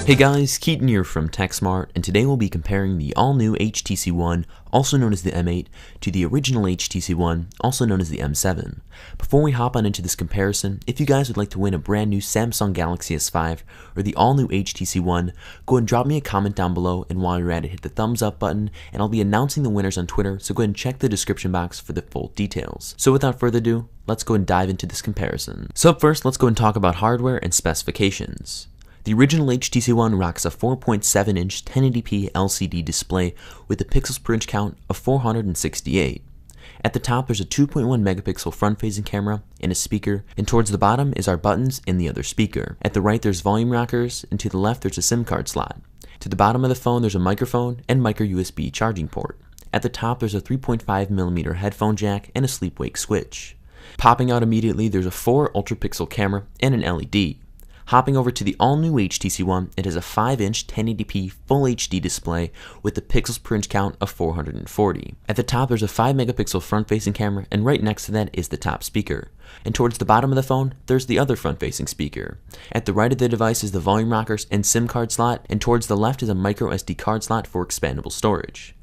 Hey guys, Keaton here from TechSmart, and today we'll be comparing the all-new HTC One, also known as the M8, to the original HTC One, also known as the M7. Before we hop on into this comparison, if you guys would like to win a brand new Samsung Galaxy S5 or the all-new HTC One, go ahead and drop me a comment down below, and while you're at it, hit the thumbs up button, and I'll be announcing the winners on Twitter, so go ahead and check the description box for the full details. So without further ado, let's go ahead and dive into this comparison. So up first, let's go ahead and talk about hardware and specifications. The original HTC One rocks a 4.7-inch 1080p LCD display with a pixels per inch count of 468. At the top, there's a 2.1 megapixel front-facing camera and a speaker, and towards the bottom is our buttons and the other speaker. At the right, there's volume rockers, and to the left, there's a SIM card slot. To the bottom of the phone, there's a microphone and micro USB charging port. At the top, there's a 3.5mm headphone jack and a sleep-wake switch. Popping out immediately, there's a 4 ultra-pixel camera and an LED. Hopping over to the all-new HTC One, it has a 5-inch 1080p Full HD display with a pixels per inch count of 440. At the top, there's a 5-megapixel front-facing camera, and right next to that is the top speaker. And towards the bottom of the phone, there's the other front-facing speaker. At the right of the device is the volume rockers and SIM card slot, and towards the left is a micro SD card slot for expandable storage.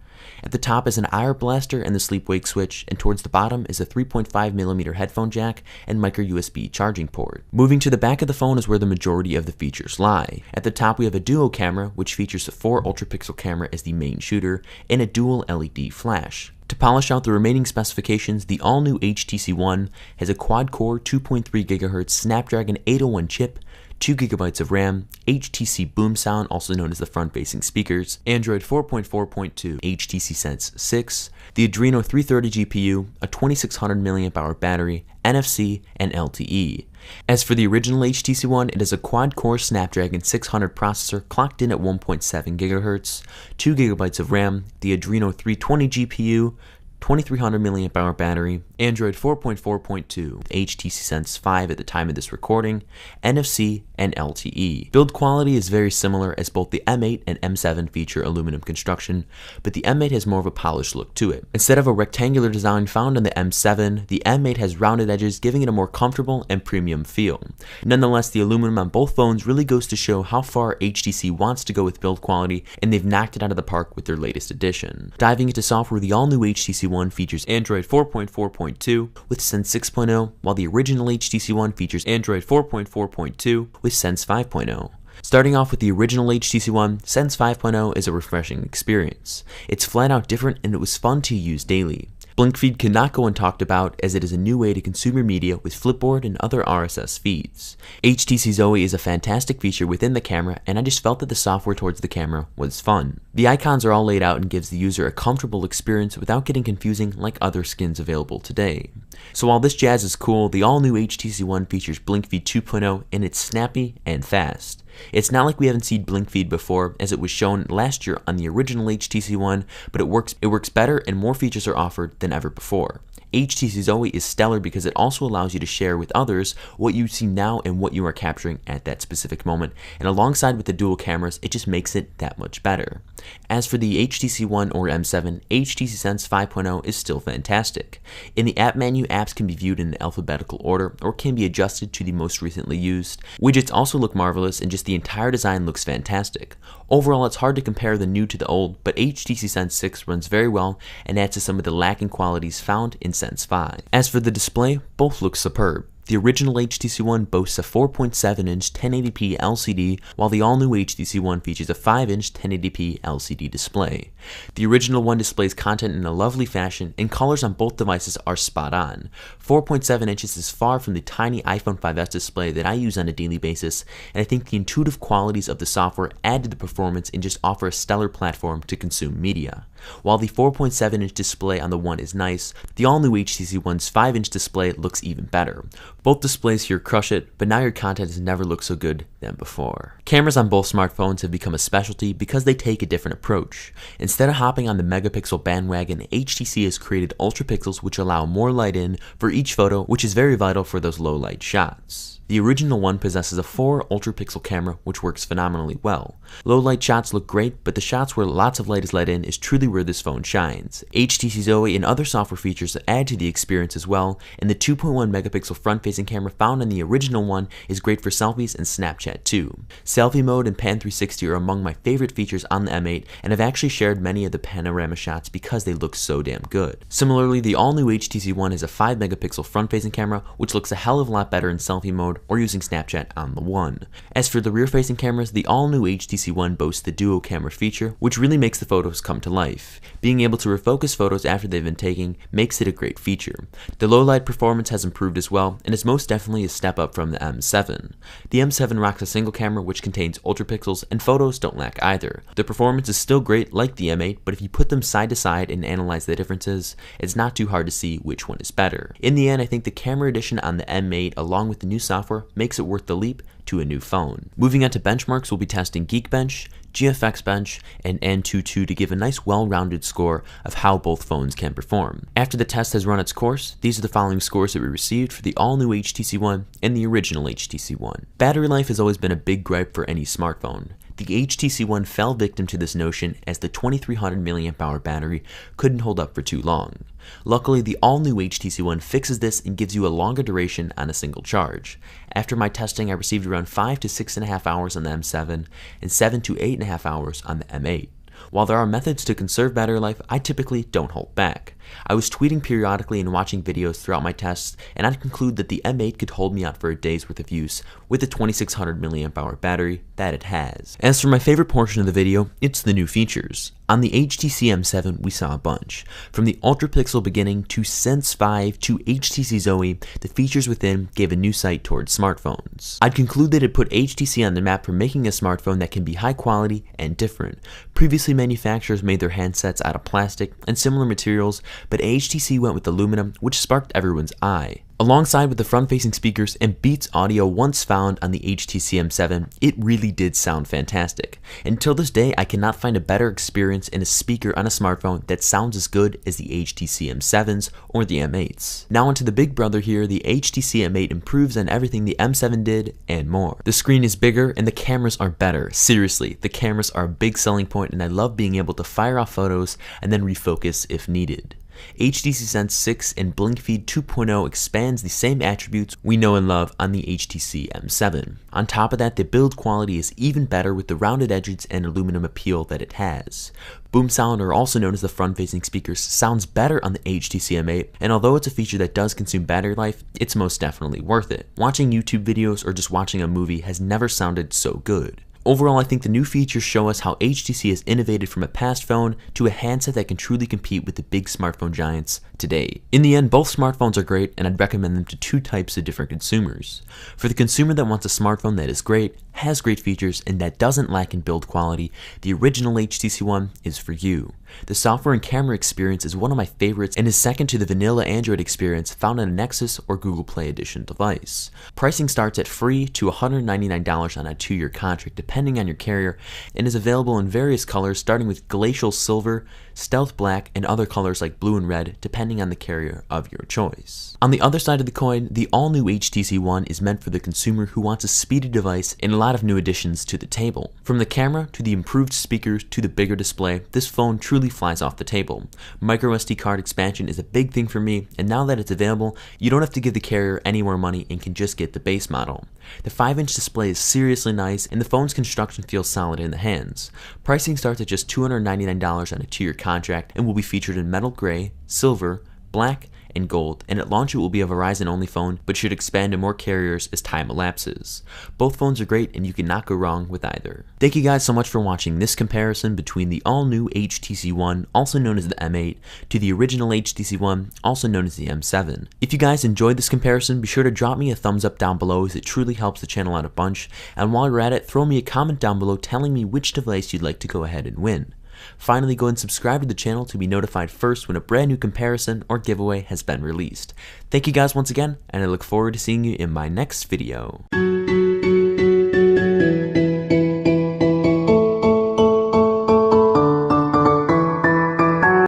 At the top is an IR blaster and the sleep-wake switch, and towards the bottom is a 3.5mm headphone jack and micro USB charging port. Moving to the back of the phone is where the majority of the features lie. At the top we have a duo camera, which features a 4 ultra-pixel camera as the main shooter and a dual LED flash. To polish out the remaining specifications, the all-new HTC One has a quad-core 2.3 GHz Snapdragon 801 chip, 2GB of RAM, HTC Boom Sound, also known as the front-facing speakers, Android 4.4.2, HTC Sense 6, the Adreno 330 GPU, a 2600 mAh battery, NFC, and LTE. As for the original HTC One, it is a quad-core Snapdragon 600 processor clocked in at 1.7 GHz, 2GB of RAM, the Adreno 320 GPU, 2300 mAh battery, Android 4.4.2, HTC Sense 5 at the time of this recording, NFC, and LTE. Build quality is very similar, as both the M8 and M7 feature aluminum construction, but the M8 has more of a polished look to it. Instead of a rectangular design found on the M7, the M8 has rounded edges, giving it a more comfortable and premium feel. Nonetheless, the aluminum on both phones really goes to show how far HTC wants to go with build quality, and they've knocked it out of the park with their latest edition. Diving into software, the all-new HTC One features Android 4.4.2 with Sense 6.0, while the original HTC One features Android 4.4.2 with Sense 5.0. Starting off with the original HTC One, Sense 5.0 is a refreshing experience. It's flat out different, and it was fun to use daily. Blink feed cannot go untalked about, as it is a new way to consume your media with Flipboard and other RSS feeds. HTC Zoe is a fantastic feature within the camera, and I just felt that the software towards the camera was fun. The icons are all laid out and gives the user a comfortable experience without getting confusing like other skins available today. So while this jazz is cool, the all-new HTC One features Blink feed 2.0, and it's snappy and fast. It's not like we haven't seen Blink feed before, as it was shown last year on the original HTC One, but it works better, and more features are offered than ever before. HTC Zoe is stellar because it also allows you to share with others what you see now and what you are capturing at that specific moment, and alongside with the dual cameras, it just makes it that much better. As for the HTC One or M7, HTC Sense 5.0 is still fantastic. In the app menu, apps can be viewed in alphabetical order or can be adjusted to the most recently used. Widgets also look marvelous, and just the entire design looks fantastic. Overall, it's hard to compare the new to the old, but HTC Sense 6 runs very well and adds to some of the lacking qualities found in Sense 5. As for the display, both look superb. The original HTC One boasts a 4.7-inch 1080p LCD, while the all-new HTC One features a 5-inch 1080p LCD display. The original one displays content in a lovely fashion, and colors on both devices are spot on. 4.7 inches is far from the tiny iPhone 5S display that I use on a daily basis, and I think the intuitive qualities of the software add to the performance and just offer a stellar platform to consume media. While the 4.7-inch display on the One is nice, the all-new HTC One's 5-inch display looks even better. Both displays here crush it, but now your content has never looked so good than before. Cameras on both smartphones have become a specialty because they take a different approach. Instead of hopping on the megapixel bandwagon, HTC has created ultra pixels which allow more light in for each photo, which is very vital for those low light shots. The original one possesses a 4 ultra-pixel camera which works phenomenally well. Low light shots look great, but the shots where lots of light is let in is truly where this phone shines. HTC Zoe and other software features add to the experience as well, and the 2.1 megapixel front-facing camera found in the original one is great for selfies and Snapchat too. Selfie mode and Pan 360 are among my favorite features on the M8, and I've actually shared many of the panorama shots because they look so damn good. Similarly, the all-new HTC One has a 5 megapixel front-facing camera which looks a hell of a lot better in selfie mode or using Snapchat on the One. As for the rear-facing cameras, the all-new HTC One boasts the duo camera feature, which really makes the photos come to life. Being able to refocus photos after they've been taken makes it a great feature. The low light performance has improved as well, and is most definitely a step up from the M7. The M7 rocks a single camera which contains ultra pixels, and photos don't lack either. The performance is still great like the M8, but if you put them side to side and analyze the differences, it's not too hard to see which one is better. In the end, I think the camera edition on the M8 along with the new software makes it worth the leap to a new phone. Moving on to benchmarks, we'll be testing Geekbench, GFX Bench, and Antutu to give a nice well-rounded score of how both phones can perform. After the test has run its course, these are the following scores that we received for the all-new HTC One and the original HTC One. Battery life has always been a big gripe for any smartphone. The HTC One fell victim to this notion as the 2300 mAh battery couldn't hold up for too long. Luckily, the all-new HTC One fixes this and gives you a longer duration on a single charge. After my testing, I received around 5 to 6.5 hours on the M7 and 7 to 8.5 hours on the M8. While there are methods to conserve battery life, I typically don't hold back. I was tweeting periodically and watching videos throughout my tests, and I'd conclude that the M8 could hold me out for a day's worth of use with the 2600 mAh battery that it has. As for my favorite portion of the video, it's the new features. On the HTC M7, we saw a bunch. From the ultra-pixel beginning to Sense 5 to HTC Zoe, the features within gave a new sight towards smartphones. I'd conclude that it put HTC on the map for making a smartphone that can be high quality and different. Previously, manufacturers made their handsets out of plastic and similar materials, but HTC went with aluminum, which sparked everyone's eye. Alongside with the front-facing speakers and Beats audio once found on the HTC M7, it really did sound fantastic. Until this day, I cannot find a better experience in a speaker on a smartphone that sounds as good as the HTC M7s or the M8s. Now onto the big brother here, the HTC M8 improves on everything the M7 did and more. The screen is bigger and the cameras are better. Seriously, the cameras are a big selling point, and I love being able to fire off photos and then refocus if needed. HTC Sense 6 and BlinkFeed 2.0 expands the same attributes we know and love on the HTC M7. On top of that, the build quality is even better with the rounded edges and aluminum appeal that it has. Boom sound, or also known as the front-facing speakers, sounds better on the HTC M8, and although it's a feature that does consume battery life, it's most definitely worth it. Watching YouTube videos or just watching a movie has never sounded so good. Overall, I think the new features show us how HTC has innovated from a past phone to a handset that can truly compete with the big smartphone giants today. In the end, both smartphones are great, and I'd recommend them to two types of different consumers. For the consumer that wants a smartphone that is great, has great features, and that doesn't lack in build quality, the original HTC One is for you. The software and camera experience is one of my favorites and is second to the vanilla Android experience found on a Nexus or Google Play Edition device. Pricing starts at free to $199 on a 2-year contract depending on your carrier, and is available in various colors starting with Glacial Silver, Stealth Black, and other colors like blue and red depending on the carrier of your choice. On the other side of the coin, the all-new HTC One is meant for the consumer who wants a speedy device and a lot of new additions to the table. From the camera to the improved speakers to the bigger display, this phone truly flies off the table. Micro SD card expansion is a big thing for me, and now that it's available, you don't have to give the carrier any more money and can just get the base model. The 5-inch display is seriously nice, and the phone's construction feels solid in the hands. Pricing starts at just $299 on a 2-year contract and will be featured in metal gray, silver, black, and gold, and at launch it will be a Verizon-only phone, but should expand to more carriers as time elapses. Both phones are great, and you cannot go wrong with either. Thank you guys so much for watching this comparison between the all-new HTC One, also known as the M8, to the original HTC One, also known as the M7. If you guys enjoyed this comparison, be sure to drop me a thumbs up down below as it truly helps the channel out a bunch, and while you're at it, throw me a comment down below telling me which device you'd like to go ahead and win. Finally, go and subscribe to the channel to be notified first when a brand new comparison or giveaway has been released. Thank you guys once again, and I look forward to seeing you in my next video.